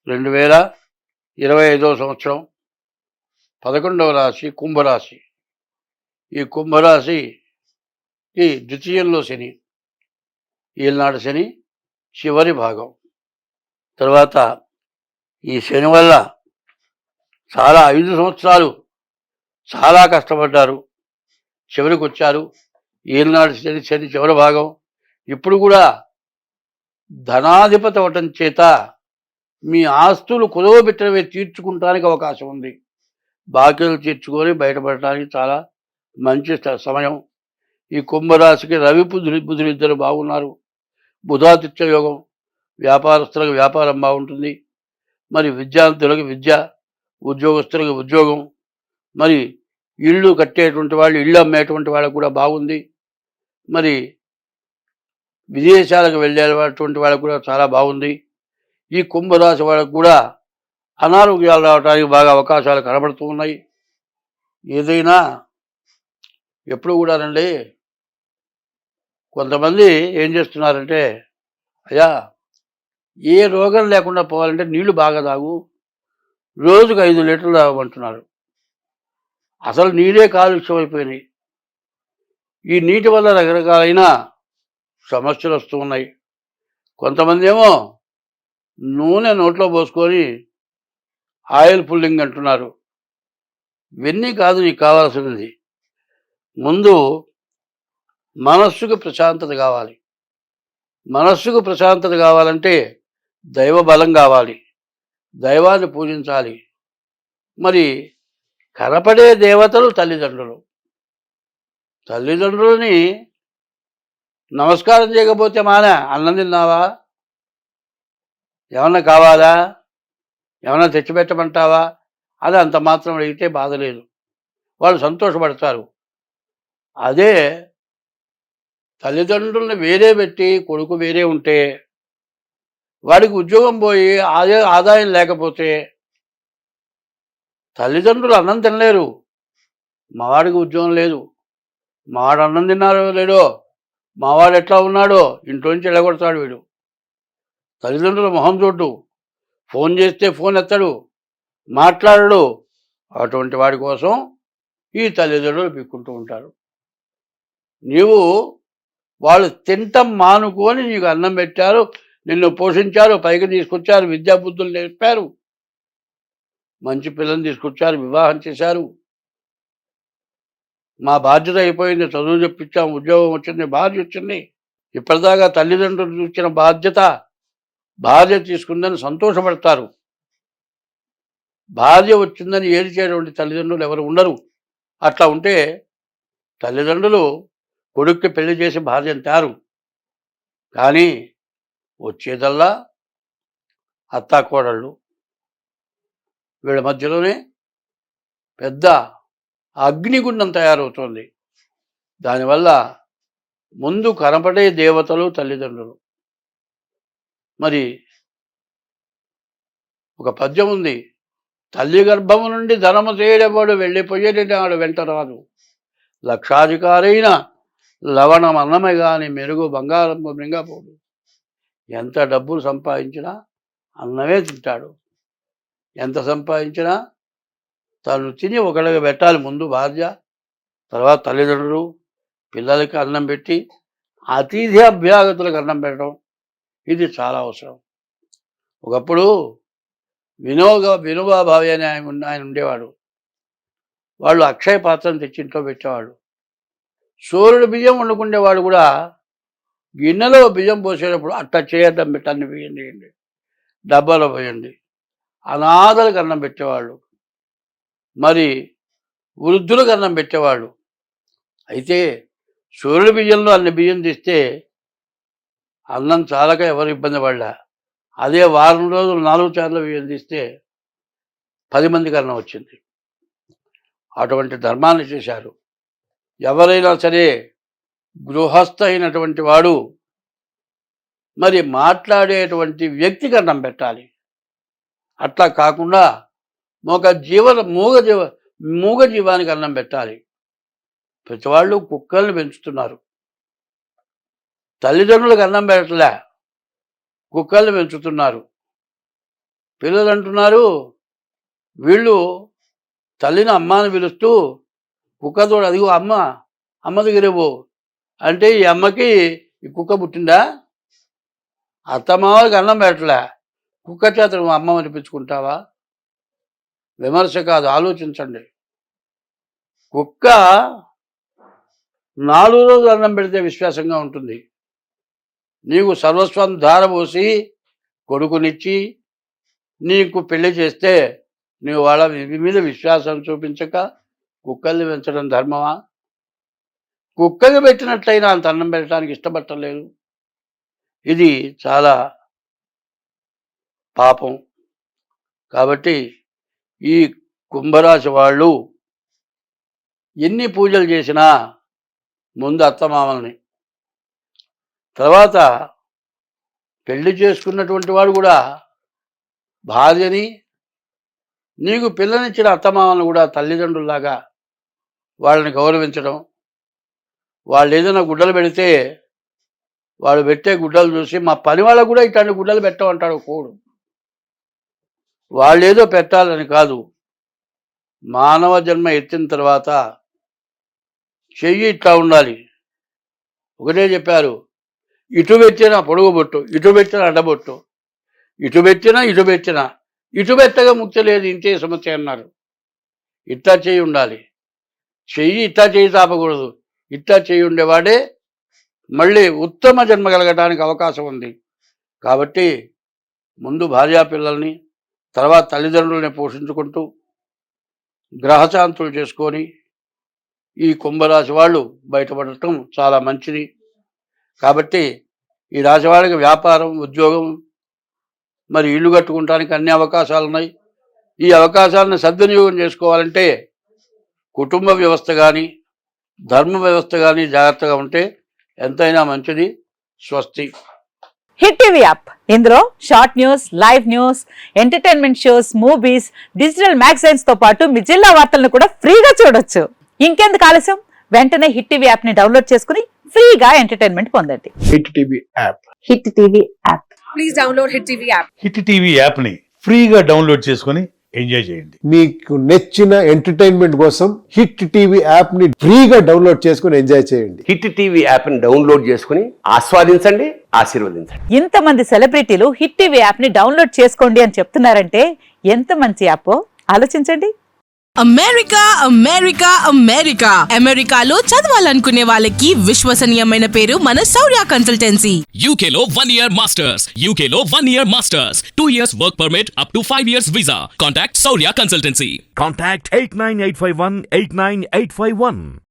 2025 సంవత్సరం 11వ రాశి కుంభరాశి. ఈ కుంభరాశికి ద్వితీయంలో శని, ఈనాడు శని చివరి భాగం. తర్వాత ఈ శని వల్ల చాలా 5 సంవత్సరాలు చాలా కష్టపడ్డారు, చివరికి వచ్చారు. ఈనాడు శని చివరి భాగం. ఇప్పుడు కూడా ధనాధిపతి అవటం చేత మీ ఆస్తులు కుదవబెట్టినవి తీర్చుకుంటానికి అవకాశం ఉంది. బాకీలు తీర్చుకొని బయటపడటానికి చాలా మంచి సమయం. ఈ కుంభరాశికి రవి బుధులు ఇద్దరు బాగున్నారు. బుధాదిత్య యోగం. వ్యాపారస్తులకు వ్యాపారం బాగుంటుంది. మరి విద్యార్థులకు విద్య, ఉద్యోగస్తులకు ఉద్యోగం, మరి ఇళ్ళు కట్టేటువంటి వాళ్ళు, ఇళ్ళు అమ్మేటువంటి వాళ్ళకు కూడా బాగుంది. మరి విదేశాలకు వెళ్ళేటువంటి వాళ్ళకు కూడా చాలా బాగుంది. ఈ కుంభరాశి వాళ్ళకు కూడా అనారోగ్యాలు రావడానికి బాగా అవకాశాలు కనబడుతూ ఉన్నాయి. ఏదైనా ఎప్పుడు కూడానండి, కొంతమంది ఏం చేస్తున్నారంటే, అయ్యా ఏ రోగం లేకుండా పోవాలంటే నీళ్లు బాగా తాగు, రోజుకు 5 లీటర్లు తాగమంటున్నారు. అసలు నీళ్ళే కాలుష్యం అయిపోయినాయి. ఈ నీటి వల్ల రకరకాలైన సమస్యలు వస్తూ ఉన్నాయి. కొంతమంది ఏమో నూనె నోట్లో పోసుకొని ఆయిల్ పుల్లింగ్ అంటున్నారు. ఇవన్నీ కాదు నీకు కావాల్సినది. ముందు మనస్సుకు ప్రశాంతత కావాలి. మనస్సుకు ప్రశాంతత కావాలంటే దైవ బలం కావాలి, దైవాన్ని పూజించాలి. మరి కనపడే దేవతలు తల్లిదండ్రులు. తల్లిదండ్రులని నమస్కారం చేయకపోతే మానే అన్నం తిన్నావా, ఏమన్నా కావాలా, ఏమన్నా తెచ్చిపెట్టమంటావా అది అంత మాత్రం అడిగితే బాధ లేదు, వాళ్ళు సంతోషపడతారు. అదే తల్లిదండ్రులను వేరే పెట్టి కొడుకు వేరే ఉంటే, వాడికి ఉద్యోగం పోయి ఆదాయం లేకపోతే తల్లిదండ్రులు అన్నం తినలేరు. మావాడికి ఉద్యోగం లేదు, మావాడు అన్నం తిన్నారో లేడో, మావాడు ఎట్లా ఉన్నాడో ఇంట్లోంచి ఎడగొడతాడు వీడు. తల్లిదండ్రుల మొహం చూడ్డు, ఫోన్ చేస్తే ఫోన్ ఎత్తడు, మాట్లాడడు. అటువంటి వాడి కోసం ఈ తల్లిదండ్రులు పిక్కుంటూ ఉంటారు. నీవు వాళ్ళు తింటం మానుకొని నీకు అన్నం పెట్టారు, నిన్ను పోషించారు, పైకి తీసుకొచ్చారు, విద్యాబుద్ధులు నేర్పారు, మంచి పిల్లల్ని తీసుకొచ్చారు, వివాహం చేశారు. మా బాధ్యత అయిపోయింది, చదువు చెప్పించాం, ఉద్యోగం వచ్చింది, భార్య వచ్చింది. ఇప్పటిదాకా తల్లిదండ్రులు చూసిన భార్య తీసుకుందని సంతోషపడతారు. భార్య వచ్చిందని ఏడిచేటువంటి తల్లిదండ్రులు ఎవరు ఉండరు. అట్లా ఉంటే తల్లిదండ్రులు కొడుక్కి పెళ్లి చేసి భార్యను తారు. కానీ వచ్చేదల్లా అత్తాకోడళ్ళు. వీళ్ళ మధ్యలోనే పెద్ద అగ్నిగుండం తయారవుతోంది. దానివల్ల ముందు కనపడే దేవతలు తల్లిదండ్రులు. మరి ఒక పద్యం ఉంది, తల్లి గర్భము నుండి ధనము తేడవాడు వెళ్ళిపోయేటంటే ఆడు వెంట రాదు, లక్షాధికారైన లవణం అన్నమే గాని మెరుగు బంగారం మింగపోడు. ఎంత డబ్బులు సంపాదించినా అన్నమే తింటాడు. ఎంత సంపాదించినా తను తిని ఒకళ్ళకి పెట్టాలి. ముందు భార్య, తర్వాత తల్లిదండ్రులు, పిల్లలకి అన్నం పెట్టి అతిథి అభ్యాగతులకు అన్నం పెట్టడం, ఇది చాలా అవసరం. ఒకప్పుడు వినోబా భావి అని ఆయన ఉండేవాడు. వాళ్ళు అక్షయ పాత్రను తెచ్చి ఇంట్లో పెట్టేవాడు. సూర్యుడు బియ్యం వండుకునేవాడు కూడా గిన్నెలో బియ్యం పోసేటప్పుడు అట్లా చేయడం పెట్టండి, వేయండి, డబ్బాలో పోయండి. అనాథలకు అన్నం పెట్టేవాళ్ళు, మరి వృద్ధులకు అన్నం పెట్టేవాళ్ళు. అయితే సూర్యుడి బియ్యంలో అన్ని బియ్యం తీస్తే అన్నం చాలక ఎవరు ఇబ్బంది పడలే. అదే వారం రోజులు 4 చార్ల బియ్యం తీస్తే 10 మందికి అన్నం వచ్చింది. అటువంటి ధర్మాన్ని చేశారు. ఎవరైనా సరే గృహస్థ అయినటువంటి వాడు మరి మాట్లాడేటువంటి వ్యక్తికి అన్నం పెట్టాలి. అట్లా కాకుండా మూగ జీవానికి అన్నం పెట్టాలి. ప్రతి వాళ్ళు కుక్కల్ని పెంచుతున్నారు, తల్లిదండ్రులకు అన్నం పెట్టలే, కుక్కల్ని పెంచుతున్నారు. పిల్లలు అంటున్నారు వీళ్ళు తల్లిని అమ్మ అని పిలుస్తూ కుక్కతో అదిగో అమ్మ దగ్గర పో అంటే ఈ అమ్మకి ఈ కుక్క పుట్టిందా? అత్తమావకి అన్నం పెట్టలే, కుక్క చేత నువ్వు అమ్మ అనిపించుకుంటావా? విమర్శ కాదు, ఆలోచించండి. కుక్క 4 రోజులు అన్నం పెడితే విశ్వాసంగా ఉంటుంది. నీకు సర్వస్వం ధారపోసి కొడుకునిచ్చి నీకు పెళ్లి చేస్తే నువ్వు వాళ్ళ మీద విశ్వాసం చూపించక కుక్కల్ని పెంచడం ధర్మమా? కుక్కకి పెట్టినట్లయినా అంత అన్నం పెట్టడానికి ఇష్టపట్టలేదు. ఇది చాలా పాపం. కాబట్టి ఈ కుంభరాశి వాళ్ళు ఎన్ని పూజలు చేసినా ముందు అత్తమామల్ని, తర్వాత పెళ్లి చేసుకున్నటువంటి వాడు కూడా భార్యని, నీకు పిల్లనిచ్చిన అత్తమామలను కూడా తల్లిదండ్రుల్లాగా వాళ్ళని గౌరవించడం. వాళ్ళు ఏదైనా గుడ్డలు పెడితే వాళ్ళు పెట్టే గుడ్డలు చూసి మా పని వాళ్ళకు కూడా ఇట్లాంటి గుడ్డలు పెట్టమంటాడు కోడు. వాళ్ళు ఏదో పెట్టాలని కాదు, మానవ జన్మ ఎత్తిన తర్వాత చెయ్యి ఇట్లా ఉండాలి. ఒకటే చెప్పారు, ఇటు పెట్టినా పొడుగు బొట్టు, ఇటు పెట్టిన అడ్డబొట్టు, ఇటు పెట్టినా ఇటు పెట్టగా ముక్తి లేదు, ఇంతే సమస్య అన్నారు. ఇట్లా చెయ్యి ఉండాలి, చెయ్యి ఇట్లా చెయ్యి తాపకూడదు. ఇట్లా చెయ్యి ఉండేవాడే మళ్ళీ ఉత్తమ జన్మ కలగడానికి అవకాశం ఉంది. కాబట్టి ముందు భార్యాపిల్లల్ని, తర్వాత తల్లిదండ్రులని పోషించుకుంటూ గ్రహశాంతులు చేసుకొని ఈ కుంభరాశి వాళ్ళు బయటపడటం చాలా మంచిది. కాబట్టి ఈ రాశి వాళ్ళకి వ్యాపారం, ఉద్యోగం, మరి ఇల్లు కట్టుకోవడానికి అన్ని అవకాశాలు ఉన్నాయి. ఈ అవకాశాలను సద్వినియోగం చేసుకోవాలంటే కుటుంబ వ్యవస్థ కానీ ధర్మ వ్యవస్థ కానీ జాగ్రత్తగా ఉంటే ఎంతైనా మంచిది. స్వస్తి. హిట్ టీవీ యాప్, ఇందులో short news, live news, entertainment shows, movies, digital magazines తో పాటు మీ జిల్లా వార్తలను కూడా ఫ్రీగా చూడొచ్చు. ఇంకెందుకు ఆలస్యం, వెంటనే హిట్ టీవీ యాప్ ని డౌన్లోడ్ చేసుకుని ఫ్రీగా ఎంటర్టైన్మెంట్ పొందండి. Hit TV app. Hit TV app. Please download hit TV app. Hit TV app ని ఫ్రీగా డౌన్లోడ్ చేసుకుని ఎంజాయ్ చేయండి. మీకు నచ్చిన ఎంటర్టైన్మెంట్ కోసం హిట్ టీవీ యాప్ ని ఫ్రీగా డౌన్లోడ్ చేసుకుని ఎంజాయ్ చేయండి. హిట్ టీవీ యాప్ ని డౌన్లోడ్ చేసుకుని ఆస్వాదించండి, ఆశీర్వదించండి. ఇంతమంది సెలబ్రిటీలు హిట్ టీవీ యాప్ ని డౌన్లోడ్ చేసుకోండి అని చెప్తున్నారంటే ఎంత మంచి యాప్ ఆలోచించండి. అమెరికా అమెరికా అమెరికా అమెరికాలో చదవాలనుకునే వాళ్ళకి విశ్వసనీయమైన పేరు మన శౌర్య కన్సల్టెన్సీ. UK లో 1 year masters, UK లో 1 year masters, 2 years work permit up to 5 years visa. Contact Saurya Consultancy. Contact 89851 89851.